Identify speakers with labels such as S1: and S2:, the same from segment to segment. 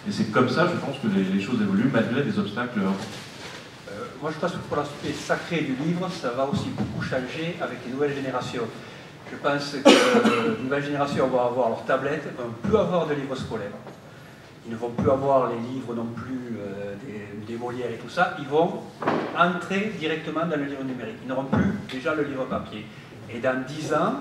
S1: Et c'est comme ça, je pense, que les choses évoluent, malgré des obstacles.
S2: Moi, je pense que pour l'aspect sacré du livre, ça va aussi beaucoup changer avec les nouvelles générations. Je pense que les nouvelles générations vont avoir leur tablette, ne vont plus avoir de livres scolaires. Ils ne vont plus avoir les livres non plus des Molières et tout ça. Ils vont entrer directement dans le livre numérique. Ils n'auront plus déjà le livre papier. Et dans 10 ans,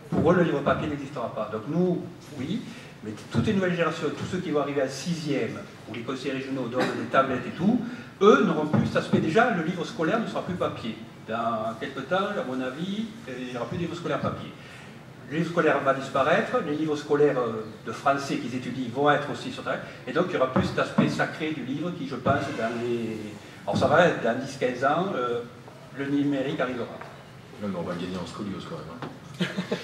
S2: pour eux, le livre papier n'existera pas. Donc nous, oui, mais toutes les nouvelles générations, tous ceux qui vont arriver à 6e, où les conseillers régionaux donnent des tablettes et tout, eux n'auront plus cet aspect. Déjà, le livre scolaire ne sera plus papier. Dans quelques temps, à mon avis, il n'y aura plus de livre scolaire papier. Le livre scolaire va disparaître, les livres scolaires de français qu'ils étudient vont être aussi sur Internet, et donc il y aura plus cet aspect sacré du livre qui, je pense, dans les... Alors ça va être dans 10-15 ans, le numérique arrivera.
S3: Non, mais on va gagner en scoliose quand même. Hein.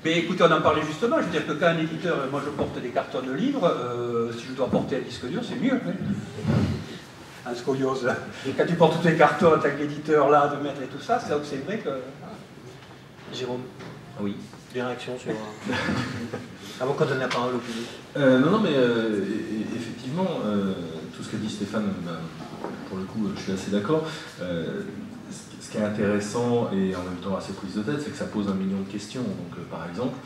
S2: Mais écoutez, on en parlait justement, je veux dire que quand un éditeur, moi je porte des cartons de livres, si je dois porter un disque dur, c'est mieux. Hein. En scoliose. Et quand tu portes tous les cartons en tant qu'éditeur là, de mettre et tout ça, c'est là où c'est vrai que...
S4: Jérôme,
S3: oui.
S4: Des réactions sur... avant qu'on donne la parole au public.
S3: Non, mais effectivement, tout ce que dit Stéphane, pour le coup, je suis assez d'accord. Ce qui est intéressant et en même temps assez prise de tête, c'est que ça pose 1 million de questions. Donc, par exemple,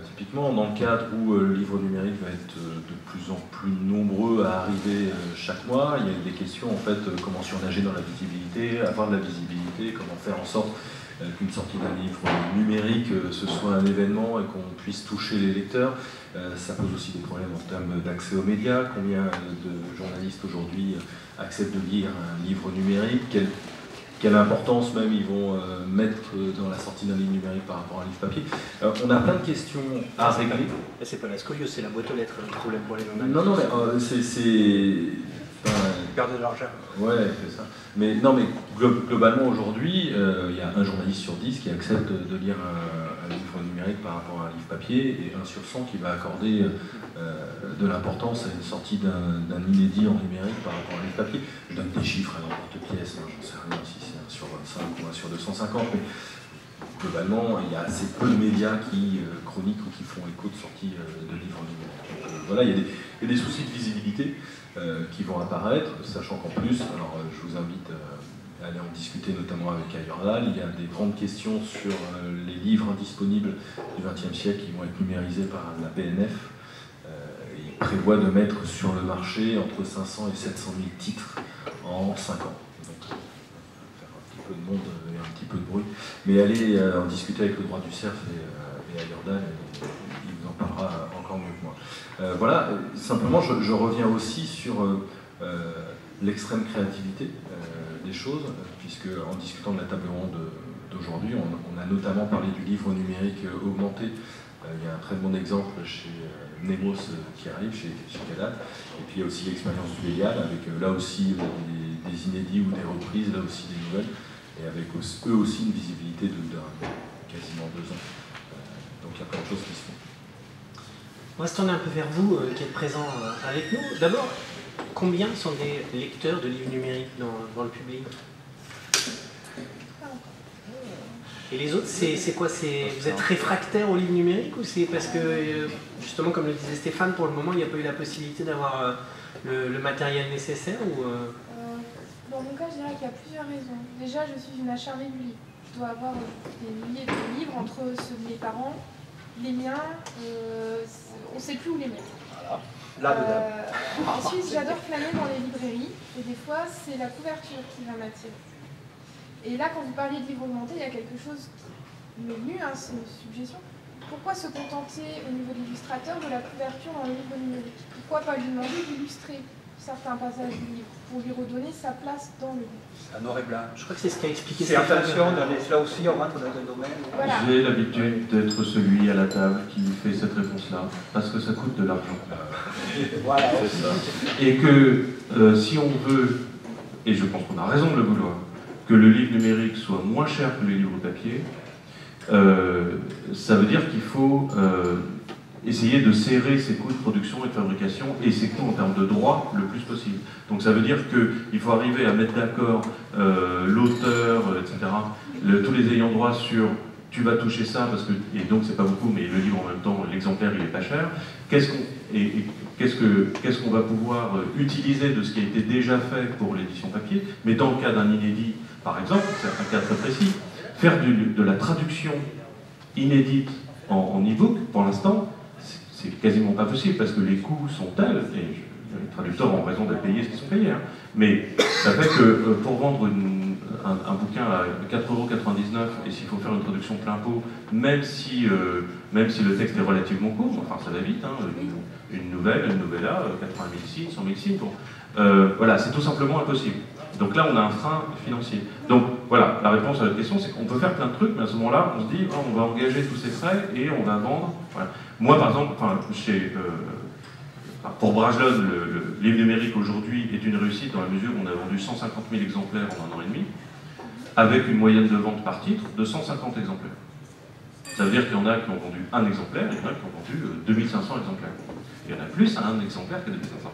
S3: typiquement, dans le cadre où le livre numérique va être de plus en plus nombreux à arriver chaque mois, il y a des questions, en fait, comment surnager dans la visibilité, avoir de la visibilité, comment faire en sorte qu'une sortie d'un livre numérique, ce soit un événement et qu'on puisse toucher les lecteurs. Ça pose aussi des problèmes en termes d'accès aux médias. Combien de journalistes aujourd'hui acceptent de lire un livre numérique? Quelle importance même ils vont mettre dans la sortie d'un livre numérique par rapport à un livre papier. On a plein de questions à régler.
S4: C'est pas la scoliose, c'est la boîte aux lettres, le problème pour les journalistes.
S3: Non, mais c'est...
S2: Perdre de l'argent.
S3: Ouais, c'est ça. Mais non, mais globalement aujourd'hui, il y a un journaliste sur 10 qui accepte de lire un livre numérique par rapport à un livre papier, et 1 sur 100 qui va accorder de l'importance à une sortie d'un inédit en numérique par rapport à un livre papier. Je donne des chiffres à n'importe pièce, j'en sais rien si c'est 1 sur 25 ou 1 sur 250, mais globalement, il y a assez peu de médias qui chroniquent ou qui font écho de sortie de livres numériques. Donc, voilà, il y a des soucis de visibilité qui vont apparaître, sachant qu'en plus, alors je vous invite à aller en discuter notamment avec Ayordal, il y a des grandes questions sur les livres indisponibles du XXe siècle qui vont être numérisés par la BNF. Il prévoit de mettre sur le marché entre 500 et 700 000 titres en 5 ans. Donc, faire un petit peu de monde et un petit peu de bruit. Mais allez en discuter avec le droit du cerf et Ayordal, il vous en parlera encore mieux que moi. Voilà, simplement je reviens aussi sur l'extrême créativité des choses, puisque en discutant de la table ronde d'aujourd'hui, on a notamment parlé du livre numérique augmenté. Il y a un très bon exemple chez Nemos qui arrive, chez Cadat, et puis il y a aussi l'expérience du légal, avec là aussi des inédits ou des reprises, là aussi des nouvelles, et avec eux aussi une visibilité de quasiment 2 ans. Donc il y a plein de choses qui se font.
S4: On va se tourner un peu vers vous, qui êtes présents avec nous. D'abord, combien sont des lecteurs de livres numériques dans le public? Et les autres, c'est quoi? Vous êtes réfractaires au livre numérique, ou c'est parce que, justement, comme le disait Stéphane, pour le moment, il n'y a pas eu la possibilité d'avoir le matériel nécessaire ou,
S5: Dans mon cas, je dirais qu'il y a plusieurs raisons. Déjà, je suis une acharnée du livre. Je dois avoir des milliers de livres entre ceux de mes parents, les miens, on ne sait plus où les mettre. Ensuite, j'adore flâner dans les librairies, et des fois, c'est la couverture qui va m'attirer. Et là, quand vous parliez de livre augmenté, il y a quelque chose qui m'est venu, c'est une suggestion. Pourquoi se contenter au niveau de l'illustrateur de la couverture dans le livre numérique? Pourquoi pas lui demander d'illustrer certains passages du livre pour lui redonner sa place dans le livre?
S2: C'est un noir et blanc.
S4: Je crois que c'est ce qu'a expliqué
S2: C'est
S4: Stéphane.
S2: attention, là aussi on rentre dans un domaine.
S5: Voilà.
S1: J'ai l'habitude d'être celui à la table qui fait cette réponse-là, parce que ça coûte de l'argent.
S2: Voilà.
S1: C'est ça. Et que si on veut, et je pense qu'on a raison de le vouloir, que le livre numérique soit moins cher que les livres papier, ça veut dire qu'il faut essayer de serrer ses coûts de production et de fabrication et ses coûts en termes de droit le plus possible. Donc ça veut dire qu'il faut arriver à mettre d'accord l'auteur, etc., tous les ayants droit sur tu vas toucher ça, parce que, et donc c'est pas beaucoup, mais le livre en même temps, l'exemplaire il est pas cher, qu'est-ce qu'on va pouvoir utiliser de ce qui a été déjà fait pour l'édition papier, mais dans le cas d'un inédit, par exemple, c'est un cas très précis, faire de la traduction inédite en e-book, pour l'instant, c'est quasiment pas possible, parce que les coûts sont tels, et les traducteurs ont raison de payer ce qu'ils sont payés, hein, mais ça fait que pour vendre un bouquin à 4,99 €, et s'il faut faire une traduction plein pot, même si le texte est relativement court, enfin ça va vite, hein, une novella, 80 000 signes, 100 000 signes, bon, voilà, c'est tout simplement impossible. Donc là, on a un frein financier. Donc voilà, la réponse à votre question, c'est qu'on peut faire plein de trucs, mais à ce moment-là, on se dit, oh, on va engager tous ces frais et on va vendre. Voilà. Moi, par exemple, pour Brajlon, le livre numérique aujourd'hui est une réussite dans la mesure où on a vendu 150 000 exemplaires en 1 an et demi, avec une moyenne de vente par titre de 150 exemplaires. Ça veut dire qu'il y en a qui ont vendu un exemplaire, et il y en a qui ont vendu 2500 exemplaires. Il y en a plus à un exemplaire que 2500.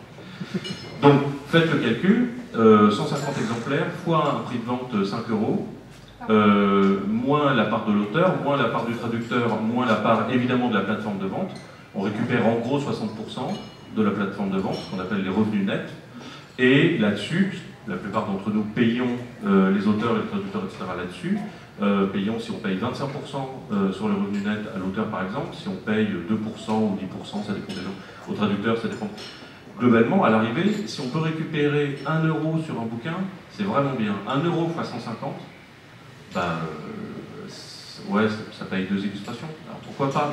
S1: Donc, faites le calcul, 150 exemplaires fois un prix de vente 5 €, moins la part de l'auteur, moins la part du traducteur, moins la part évidemment de la plateforme de vente, on récupère en gros 60% de la plateforme de vente, ce qu'on appelle les revenus nets, et là-dessus, la plupart d'entre nous payons les auteurs et les traducteurs, etc. là-dessus, payons si on paye 25% sur le revenu net à l'auteur par exemple, si on paye 2% ou 10%, ça dépend des gens, au traducteur, ça dépend. Globalement, à l'arrivée, si on peut récupérer 1 € sur un bouquin, c'est vraiment bien. 1 € fois 150, ouais, ça paye 2 illustrations. Alors pourquoi pas?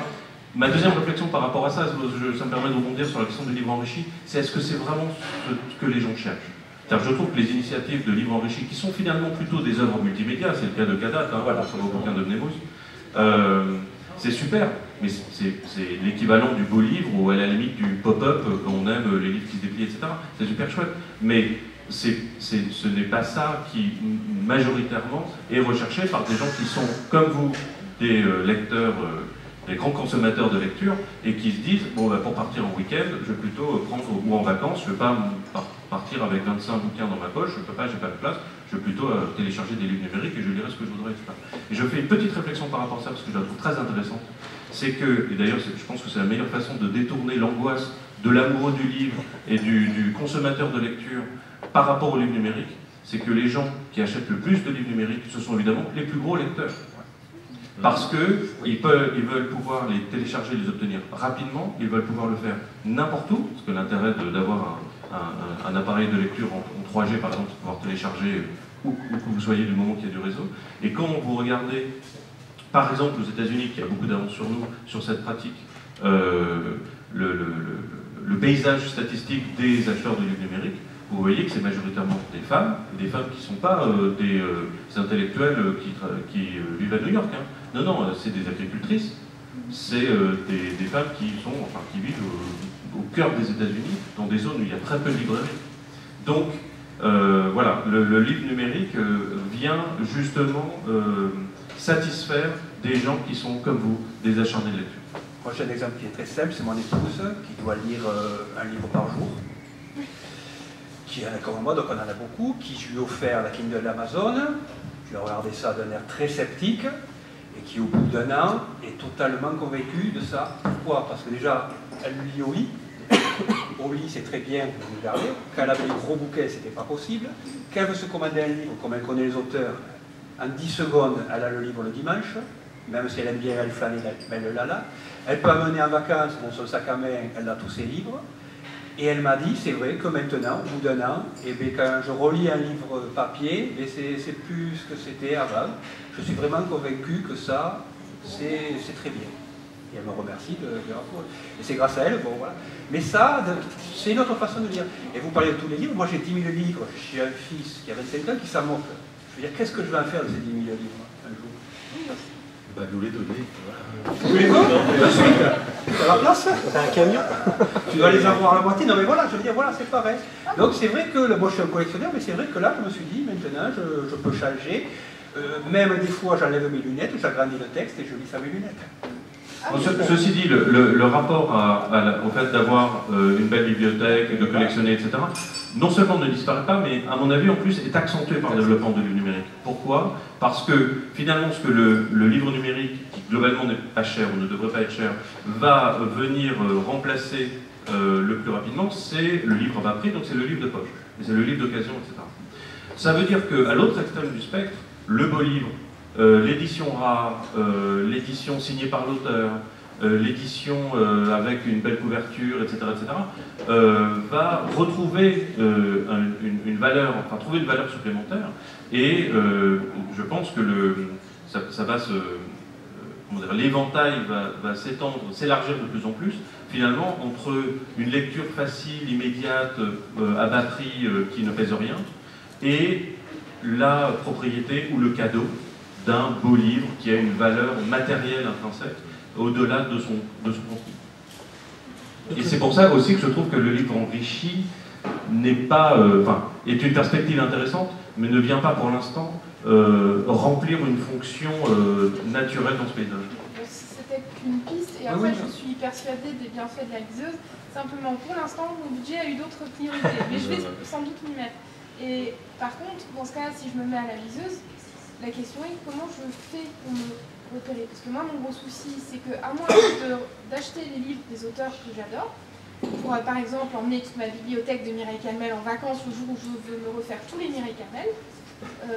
S1: Ma deuxième réflexion par rapport à ça, ça me permet de rebondir sur la question du livre enrichi, c'est est-ce que c'est vraiment ce que les gens cherchent? Car je trouve que les initiatives de livres enrichis, qui sont finalement plutôt des œuvres multimédia, c'est le cas de Kadat, hein, voilà, sur vos bouquins de Mnemous, c'est super, mais c'est l'équivalent du beau livre ou à la limite du pop-up quand on aime les livres qui se déplient, etc. C'est super chouette, mais ce n'est pas ça qui, majoritairement, est recherché par des gens qui sont, comme vous, des lecteurs, des grands consommateurs de lecture, et qui se disent, bon, pour partir en week-end, je vais plutôt prendre, ou en vacances, je ne vais pas partir avec 25 bouquins dans ma poche, je ne peux pas, j'ai pas de place, je vais plutôt télécharger des livres numériques et je lirai ce que je voudrais, etc. Et je fais une petite réflexion par rapport à ça, parce que je la trouve très intéressante, c'est que, et d'ailleurs je pense que c'est la meilleure façon de détourner l'angoisse de l'amoureux du livre et du consommateur de lecture par rapport au livre numérique, c'est que les gens qui achètent le plus de livres numériques, ce sont évidemment les plus gros lecteurs. Parce qu'ils veulent pouvoir les télécharger, les obtenir rapidement, ils veulent pouvoir le faire n'importe où, parce que l'intérêt d'avoir un appareil de lecture en 3G par exemple, c'est pouvoir télécharger où que vous soyez du moment qu'il y a du réseau. Et quand vous regardez, par exemple aux États-Unis, qui a beaucoup d'avance sur nous, sur cette pratique, le paysage statistique des acheteurs de livres numériques, vous voyez que c'est majoritairement des femmes qui ne sont pas des intellectuels qui vivent à New York. Hein. Non, non, c'est des agricultrices, c'est des femmes qui vivent au cœur des États-Unis, dans des zones où il y a très peu de librairies. Donc, voilà, le livre numérique vient justement satisfaire des gens qui sont, comme vous, des acharnés de lecture.
S2: Moi, j'ai un exemple qui est très simple, c'est mon épouse qui doit lire un livre par jour. Qui en a comme moi, donc on en a beaucoup, qui je lui ai offert la Kindle d'Amazon, je lui ai regardé ça d'un air très sceptique, et qui au bout d'un an est totalement convaincue de ça. Pourquoi? Parce que déjà, elle lit au lit. Au lit, c'est très bien, vous pouvez regarder. Quand elle avait les gros bouquets, c'était pas possible. Quand elle veut se commander un livre, comme elle connaît les auteurs, en 10 secondes, elle a le livre le dimanche. Même si elle aime bien elle flâner, elle le l'a là. Elle peut amener en vacances dans son sac à main, elle a tous ses livres. Et elle m'a dit, c'est vrai que maintenant, au bout d'un an, eh bien, quand je relis un livre papier, c'est plus ce que c'était avant. Je suis vraiment convaincu que ça, c'est très bien. Et elle me remercie de et c'est grâce à elle, bon voilà. Mais ça, c'est une autre façon de lire. Et vous parlez de tous les livres, moi j'ai 10 000 livres, j'ai un fils qui a 25 ans qui s'en moque. Je veux dire, qu'est-ce que je vais en faire de ces 10 000 livres un jour?
S3: Bah, nous les donner.
S2: Vous les veux de suite? T'as la place?
S4: T'as un camion?
S2: Tu dois les avoir à la moitié. Non mais voilà, je veux dire, voilà, c'est pareil. Donc c'est vrai que, moi je suis un collectionneur, mais c'est vrai que là, je me suis dit, maintenant, je peux changer. Même des fois, j'enlève mes lunettes, j'agrandis le texte et je lis ça mes lunettes.
S1: Bon, ceci dit, le rapport au fait d'avoir une belle bibliothèque, de collectionner, etc., non seulement ne disparaît pas, mais à mon avis en plus est accentué par le développement du livre numérique. Pourquoi? Parce que finalement ce que le livre numérique, qui globalement n'est pas cher ou ne devrait pas être cher, va venir remplacer le plus rapidement, c'est le livre à bas prix, donc c'est le livre de poche, c'est le livre d'occasion, etc. Ça veut dire qu'à l'autre extrême du spectre, le beau livre, l'édition rare, l'édition signée par l'auteur, l'édition avec une belle couverture, etc., va retrouver une valeur, enfin trouver une valeur supplémentaire, et je pense que ça va se... l'éventail va s'étendre, s'élargir de plus en plus, finalement, entre une lecture facile, immédiate, à bas prix, qui ne pèse rien, et la propriété ou le cadeau d'un beau livre qui a une valeur matérielle intrinsèque, au-delà de son contenu. Et c'est pour ça aussi que je trouve que le livre enrichi n'est pas, est une perspective intéressante, mais ne vient pas pour l'instant remplir une fonction naturelle dans ce paysage.
S5: C'était qu'une piste, et après je suis persuadée des bienfaits de la liseuse. Simplement, pour l'instant, mon budget a eu d'autres priorités, mais je vais sans doute m'y mettre. Et par contre, dans ce cas-là, si je me mets à la liseuse, la question est comment je fais pour me repérer. Parce que moi, mon gros souci, c'est qu'à moins d'acheter les livres des auteurs que j'adore, pour par exemple emmener toute ma bibliothèque de Mireille Calmel en vacances le jour où je veux me refaire tous les Mireille Calmel,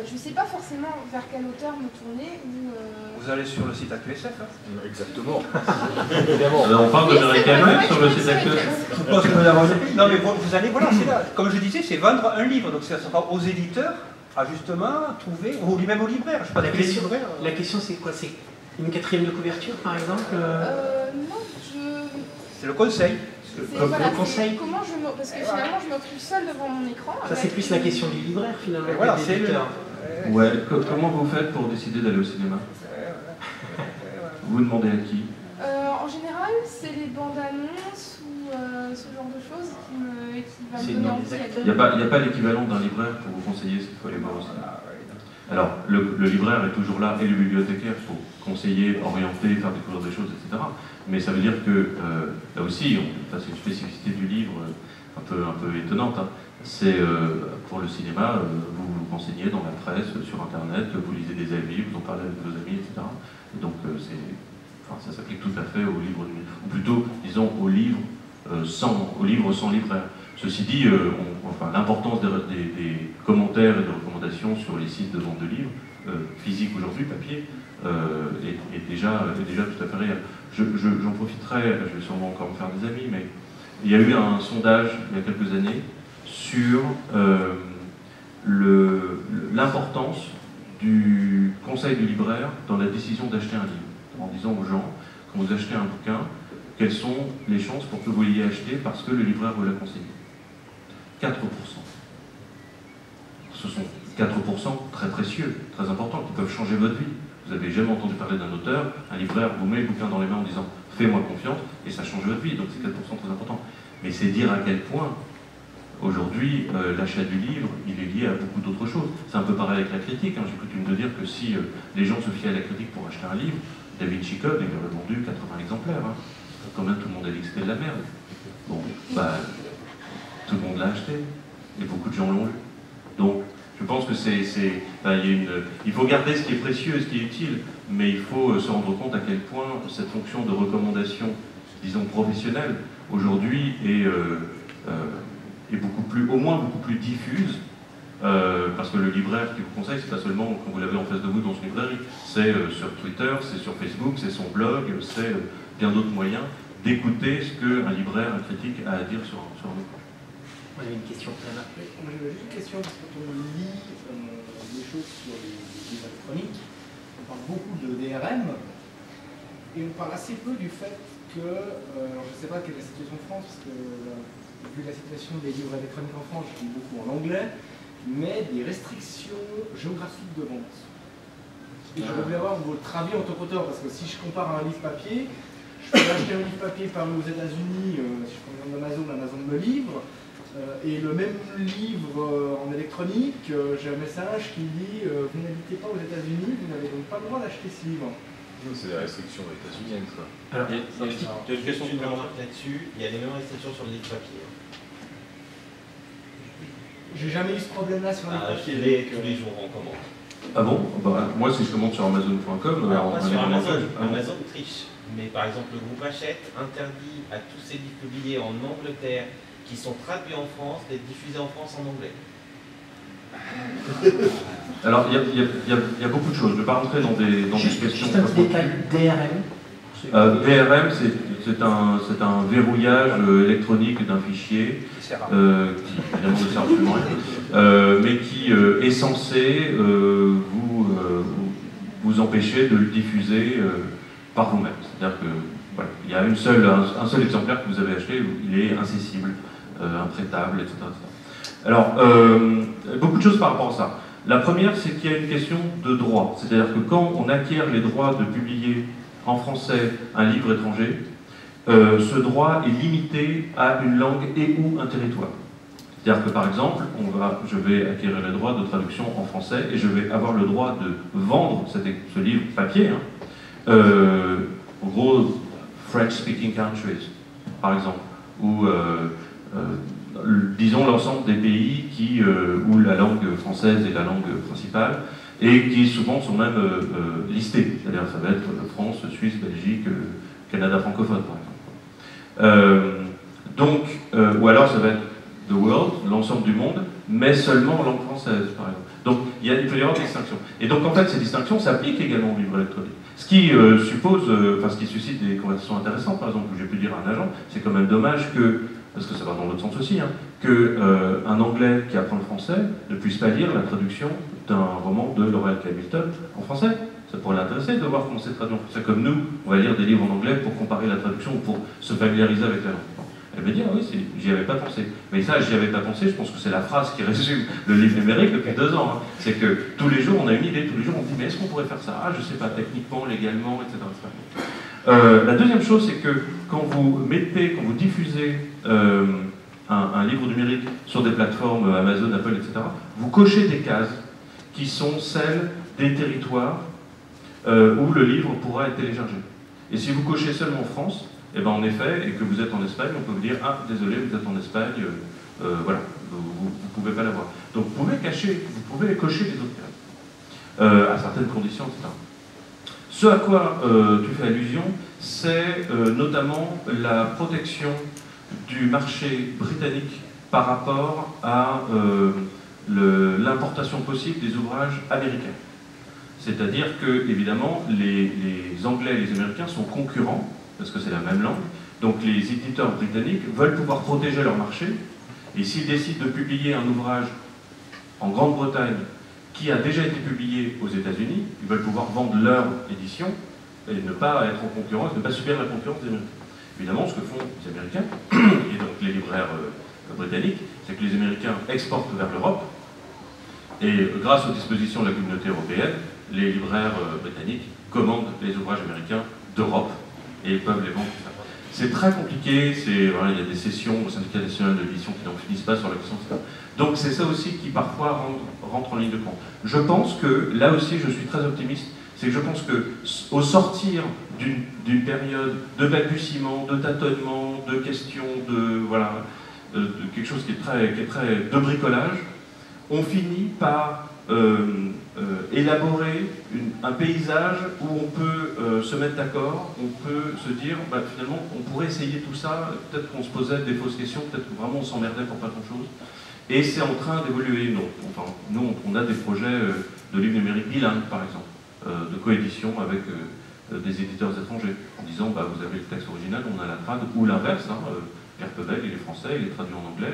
S5: je ne sais pas forcément vers quel auteur me tourner.
S2: Vous allez sur le site AQSF. Hein.
S3: Exactement. Évidemment.
S1: Alors on parle de Mireille Calmel sur le site AQSF.
S2: Je pense que non, mais vous allez, voilà, c'est là. Comme je disais, c'est vendre un livre. Donc ça sera aux éditeurs à justement trouver, ou même aux libraires. Je sais pas,
S4: la question c'est quoi? C'est une 4e de couverture par exemple?
S5: Non,
S2: c'est le conseil.
S5: Le conseil. Comment parce que finalement je me retrouve seule devant mon écran.
S4: Ça c'est plus la question du libraire finalement.
S2: Voilà, c'est
S1: Ouais, comment vous faites pour décider d'aller au cinéma? Vous demandez à qui?
S5: En général, c'est les bandes annonces ou ce genre de choses qui va me donner envie.
S1: Il n'y a pas l'équivalent d'un libraire pour vous conseiller ce qu'il faut aller voir au cinéma. Alors, le libraire est toujours là, et le bibliothécaire pour conseiller, orienter, faire découvrir des choses, etc. Mais ça veut dire que, là aussi, c'est une spécificité du livre un peu étonnante. Hein. C'est, pour le cinéma, vous vous renseignez dans la presse, sur Internet, vous lisez des avis, vous en parlez avec vos amis, etc. Et donc, ça s'applique tout à fait au livre, ou plutôt, disons, au livre sans libraire. Ceci dit, l'importance des commentaires et de recommandations sur les sites de vente de livres, physiques aujourd'hui, papier, est déjà tout à fait réel. J'en profiterai, je vais sûrement encore me faire des amis, mais il y a eu un sondage il y a quelques années sur l'importance du conseil du libraire dans la décision d'acheter un livre, en disant aux gens, quand vous achetez un bouquin, quelles sont les chances pour que vous l'ayez acheté parce que le libraire vous l'a conseillé? 4%. Ce sont 4% très précieux, très importants, qui peuvent changer votre vie. Vous n'avez jamais entendu parler d'un auteur, un libraire vous met le bouquin dans les mains en disant « fais-moi confiance » et ça change votre vie, donc c'est 4% très important. Mais c'est dire à quel point, aujourd'hui, l'achat du livre, il est lié à beaucoup d'autres choses. C'est un peu pareil avec la critique, hein. J'ai coutume de dire que si les gens se fiaient à la critique pour acheter un livre, Da Vinci Code, il aurait vendu 80 exemplaires. Hein. Quand même, tout le monde a dit que c'était de la merde. Bon, tout le monde l'a acheté, et beaucoup de gens l'ont lu. Donc, je pense que il faut garder ce qui est précieux et ce qui est utile, mais il faut se rendre compte à quel point cette fonction de recommandation, disons professionnelle, aujourd'hui est beaucoup plus, au moins beaucoup plus diffuse, parce que le libraire qui vous conseille, c'est pas seulement quand vous l'avez en face de vous dans une librairie, c'est sur Twitter, c'est sur Facebook, c'est son blog, c'est bien d'autres moyens d'écouter ce qu'un libraire, un critique a à dire sur un livre.
S4: Moi j'ai une question.
S6: Moi j'avais juste une question, parce que quand on lit des choses sur les livres électroniques, on parle beaucoup de DRM, et on parle assez peu du fait que, alors je ne sais pas quelle est la situation en France, parce que vu la situation des livres électroniques en France, je lis beaucoup en anglais, mais des restrictions géographiques de vente. Et je voulais avoir votre avis en tant qu'auteur, parce que si je compare un livre papier, je peux acheter un livre papier parmi aux États-Unis, si je prends l'exemple d'Amazon me livre, et le même livre en électronique, j'ai un message qui dit vous n'habitez pas aux États-Unis, vous n'avez donc pas le droit d'acheter ce livre.
S3: C'est des restrictions états-uniennes, ça.
S1: Alors, il y a une question supplémentaire
S7: là-dessus, il y a les mêmes restrictions sur le livre papier.
S6: j'ai jamais eu ce problème-là sur les papiers.
S7: Tous les jours en commande.
S1: Ah bon? Bah, moi, si je commande sur Amazon.com,
S7: Alors, pas sur Amazon, Amazon triche. Mais par exemple, le groupe Hachette interdit à tous ces livres publiés en Angleterre qui sont traduits en France d'être diffusés en France en anglais.
S1: Alors, il y a beaucoup de choses. Je ne vais pas rentrer dans des questions.
S4: Juste un petit détail, DRM.
S1: DRM, c'est un verrouillage électronique d'un fichier qui évidemment ne sert absolument à rien, mais qui est censé vous empêcher de le diffuser par vous-même. C'est-à-dire que voilà, il y a un seul exemplaire que vous avez acheté, il est incessible, imprêtable, etc. Alors, beaucoup de choses par rapport à ça. La première, c'est qu'il y a une question de droit. C'est-à-dire que quand on acquiert les droits de publier en français un livre étranger, ce droit est limité à une langue et ou un territoire. C'est-à-dire que par exemple, je vais acquérir les droits de traduction en français et je vais avoir le droit de vendre ce livre papier, en gros, French-speaking countries, par exemple, ou disons l'ensemble des pays où la langue française est la langue principale et qui souvent sont même listés. C'est-à-dire ça va être France, Suisse, Belgique, Canada francophone, par exemple. Ou alors ça va être the world, l'ensemble du monde, mais seulement en langue française, par exemple. Donc il peut y avoir des distinctions. Et donc en fait ces distinctions s'appliquent également au livre électronique. Ce qui ce qui suscite des conversations intéressantes, par exemple, où j'ai pu dire à un agent, c'est quand même dommage que, parce que ça va dans l'autre sens aussi, qu'un Anglais qui apprend le français ne puisse pas lire la traduction d'un roman de Laurel Hamilton en français. Ça pourrait l'intéresser de voir comment c'est traduit en français. Comme nous, on va lire des livres en anglais pour comparer la traduction ou pour se familiariser avec la langue. Elle me dit, ah oui, j'y avais pas pensé. Mais ça, j'y avais pas pensé, je pense que c'est la phrase qui résume le livre numérique depuis 2 ans. C'est que tous les jours, on a une idée, tous les jours, on dit, mais est-ce qu'on pourrait faire ça? Ah, je sais pas, techniquement, légalement, etc. La deuxième chose, c'est que quand vous diffusez un livre numérique sur des plateformes Amazon, Apple, etc., vous cochez des cases qui sont celles des territoires où le livre pourra être téléchargé. Et si vous cochez seulement France, et en effet, et que vous êtes en Espagne, on peut vous dire « Ah, désolé, vous êtes en Espagne, voilà, vous ne pouvez pas l'avoir ». Donc vous pouvez cocher les autres cases, à certaines conditions, etc. Ce à quoi tu fais allusion, c'est notamment la protection du marché britannique par rapport à l'importation possible des ouvrages américains. C'est-à-dire que, évidemment, les Anglais et les Américains sont concurrents, parce que c'est la même langue, donc les éditeurs britanniques veulent pouvoir protéger leur marché, et s'ils décident de publier un ouvrage en Grande-Bretagne qui a déjà été publié aux États-Unis, ils veulent pouvoir vendre leur édition et ne pas être en concurrence, ne pas subir la concurrence des Américains. Évidemment, ce que font les Américains, et donc les libraires britanniques, c'est que les Américains exportent vers l'Europe, et grâce aux dispositions de la communauté européenne, les libraires britanniques commandent les ouvrages américains d'Europe, et ils peuvent les vendre. C'est très compliqué, voilà, il y a des sessions au syndicat national de l'édition qui n'en finissent pas sur la question, etc. Donc c'est ça aussi qui parfois rentre en ligne de compte. Je pense que, là aussi je suis très optimiste, c'est que je pense qu'au sortir d'une période de balbutiement, de tâtonnement, de questions, de quelque chose qui est très de bricolage, on finit par élaborer un paysage où on peut se mettre d'accord, on peut se dire, finalement, on pourrait essayer tout ça, peut-être qu'on se posait des fausses questions, peut-être que vraiment on s'emmerdait pour pas grand-chose. Et c'est en train d'évoluer. Nous, on a des projets de livres numériques bilingues, par exemple, de coédition avec des éditeurs étrangers, en disant, vous avez le texte original, on a la trad, ou l'inverse, Pierre Pevel, il est français, il est traduit en anglais,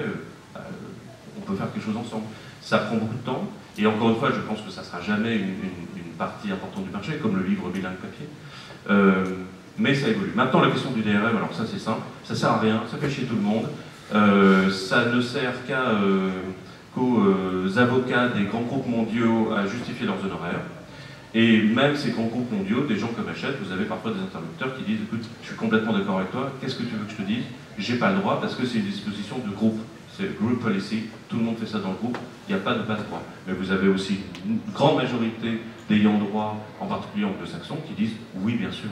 S1: on peut faire quelque chose ensemble. Ça prend beaucoup de temps, et encore une fois, je pense que ça ne sera jamais une partie importante du marché, comme le livre bilingue papier. Mais ça évolue. Maintenant, la question du DRM, alors ça c'est simple, ça ne sert à rien, ça fait chier tout le monde, ça ne sert qu'aux avocats des grands groupes mondiaux à justifier leurs honoraires. Et même ces grands groupes mondiaux, des gens comme Hachette, vous avez parfois des interlocuteurs qui disent « Écoute, je suis complètement d'accord avec toi, qu'est-ce que tu veux que je te dise? J'ai pas le droit parce que c'est une disposition de groupe. C'est group policy, tout le monde fait ça dans le groupe, il n'y a pas de passe-droit. Mais vous avez aussi une grande majorité d'ayants droit, en particulier anglo-saxons, qui disent « Oui, bien sûr,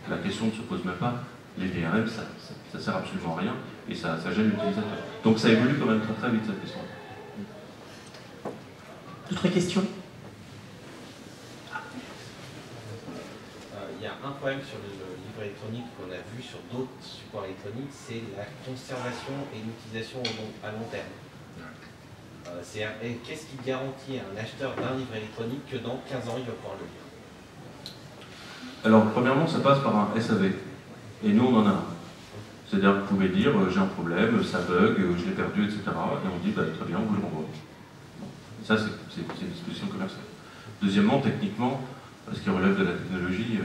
S1: la question ne se pose même pas, les DRM, ça sert absolument à rien, et ça gêne l'utilisateur. » Donc ça évolue quand même très très vite cette question.
S4: D'autres questions?
S7: Il y a un problème sur le livre électronique qu'on a vu sur d'autres supports électroniques, c'est la conservation et l'utilisation à long terme. Qu'est-ce qui garantit à un acheteur d'un livre électronique que dans 15 ans, il va pouvoir le lire?
S1: Alors, premièrement, ça passe par un SAV. Et nous, on en a un. C'est-à-dire que vous pouvez dire, j'ai un problème, ça bug, je l'ai perdu, etc. Et on dit, bah, très bien, on vous le renvoie. Ça, c'est une disposition commerciale. Deuxièmement, techniquement, parce qu'il relève de la technologie,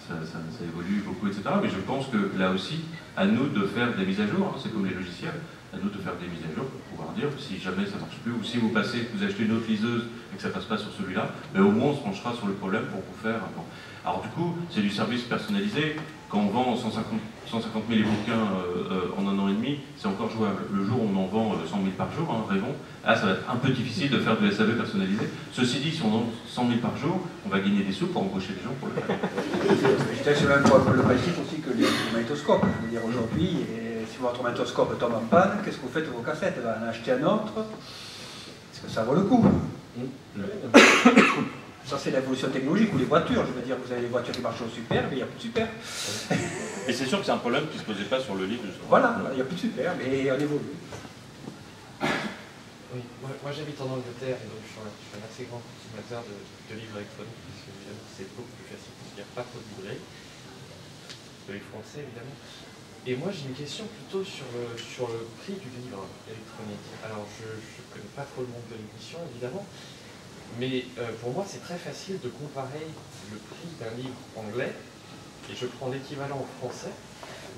S1: ça évolue beaucoup, etc. Mais je pense que là aussi, à nous de faire des mises à jour, c'est comme les logiciels, à nous de faire des mises à jour pour pouvoir dire si jamais ça ne marche plus, ou si vous achetez une autre liseuse et que ça ne passe pas sur celui-là, mais au moins on se penchera sur le problème pour vous faire un... Alors du coup, c'est du service personnalisé. Quand on vend 150 000 bouquins en un an et demi, c'est encore jouable. Le jour où on en vend 100 000 par jour, rêvons, là ça va être un peu difficile de faire du SAV personnalisé. Ceci dit, si on vend 100 000 par jour, on va gagner des sous pour embaucher des gens pour le faire.
S2: J'étais sur le principe aussi que les magnétoscopes. Je veux dire, aujourd'hui, si votre magnétoscope tombe en panne, qu'est-ce que vous faites de vos cassettes? Vous en achetez un autre? Est-ce que ça vaut le coup? Ça, c'est l'évolution technologique, ou les voitures. Je veux dire, vous avez les voitures qui marchent au super, mais il n'y a plus de super.
S8: Et c'est sûr que c'est un problème qui ne se posait pas sur le livre, justement.
S2: Voilà, il n'y a plus de super, mais on évolue.
S9: Oui, moi j'habite en Angleterre, et donc je suis un assez grand consommateur de livres électroniques, parce que évidemment c'est beaucoup plus facile, parce qu'il n'y a pas trop de librairies, de livres français évidemment. Et moi j'ai une question plutôt sur le prix du livre électronique. Alors je ne connais pas trop le monde de l'édition évidemment, mais pour moi c'est très facile de comparer le prix d'un livre anglais, et je prends l'équivalent en français,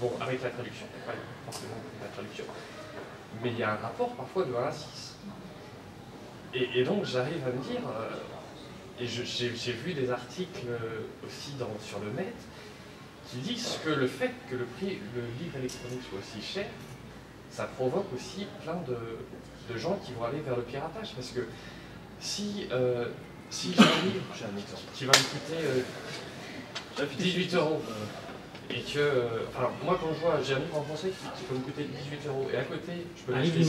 S9: bon avec la traduction, pas forcément la traduction, mais il y a un rapport parfois de 1 à 6. Et donc j'arrive à me dire, et j'ai vu des articles aussi sur le net, qui disent que le fait que le livre électronique soit aussi cher, ça provoque aussi plein de gens qui vont aller vers le piratage. Parce que si j'ai un livre, j'ai un exemple, qui va me coûter 18 €, et que, enfin moi quand je vois, j'ai un livre en français qui peut me coûter 18 €, et à côté, je peux l'acheter